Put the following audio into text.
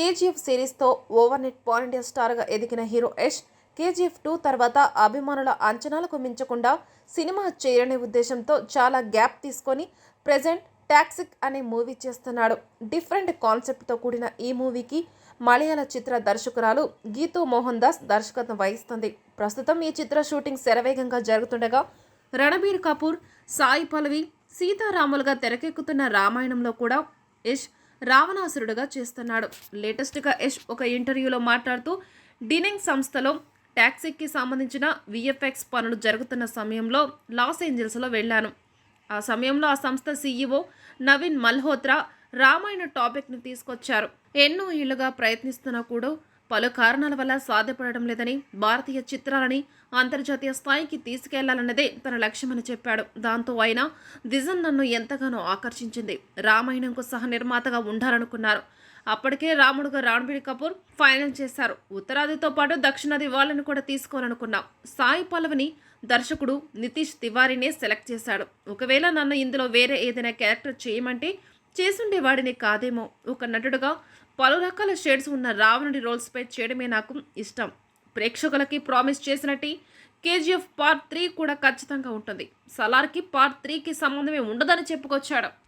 KGF సిరీస్తో overnight pan India స్టార్గా ఎదిగిన హీరో యష్ కేజీఎఫ్ 2 తర్వాత అభిమానుల అంచనాలకు మించకుండా సినిమా చేయరనే ఉద్దేశంతో చాలా గ్యాప్ తీసుకొని ప్రెజెంట్ టాక్సిక్ అనే మూవీ చేస్తున్నాడు. డిఫరెంట్ కాన్సెప్ట్తో కూడిన ఈ మూవీకి మలయాళ చిత్ర దర్శకురాలు గీతూ మోహన్ దాస్ దర్శకత్వం వహిస్తుంది. ప్రస్తుతం ఈ చిత్ర షూటింగ్ శరవేగంగా జరుగుతుండగా రణబీర్ కపూర్, సాయి పల్లవి సీతారాములుగా తెరకెక్కుతున్న రామాయణంలో కూడా యష్ రావణాసురుడుగా చేస్తున్నాడు. లేటెస్ట్గా యష్ ఒక ఇంటర్వ్యూలో మాట్లాడుతూ డినింగ్ సంస్థలో టాక్సీకి సంబంధించిన విఎఫ్ఎక్స్ పనులు జరుగుతున్న సమయంలో లాస్ ఏంజల్స్లో వెళ్ళాను. ఆ సమయంలో ఆ సంస్థ సీఈఓ నవీన్ మల్హోత్రా రామాయణ టాపిక్ని తీసుకొచ్చారు. ఎన్నో ఏళ్లుగా ప్రయత్నిస్తున్నా కూడా పలు కారణాల వల్ల సాధ్యపడడం లేదని, భారతీయ చిత్రాలని అంతర్జాతీయ స్థాయికి తీసుకెళ్లాలన్నదే తన లక్ష్యమని చెప్పాడు. దాంతో ఆయన విజన్ నన్ను ఎంతగానో ఆకర్షించింది. రామాయణంకు సహ నిర్మాతగా ఉండాలనుకున్నారు. అప్పటికే రాముడుగా రణబీర్ కపూర్ ఫైనల్ చేశారు. ఉత్తరాదితో పాటు దక్షిణాది వాళ్ళని కూడా తీసుకోవాలనుకున్నాం. సాయి పల్లవిని దర్శకుడు నితీష్ తివారీనే సెలెక్ట్ చేశాడు. ఒకవేళ నన్ను ఇందులో వేరే ఏదైనా క్యారెక్టర్ చేయమంటే చేసుండేవాడిని కాదేమో. ఒక నటుడుగా పలు రకాల షేడ్స్ ఉన్న రావణుడి రోల్స్పై చేయడమే నాకు ఇష్టం. ప్రేక్షకులకి ప్రామిస్ చేసినట్టు కేజీఎఫ్ పార్ట్ 3 కూడా ఖచ్చితంగా ఉంటుంది. సలార్కి పార్ట్ 3కి సంబంధమే ఉండదని చెప్పుకొచ్చాడు.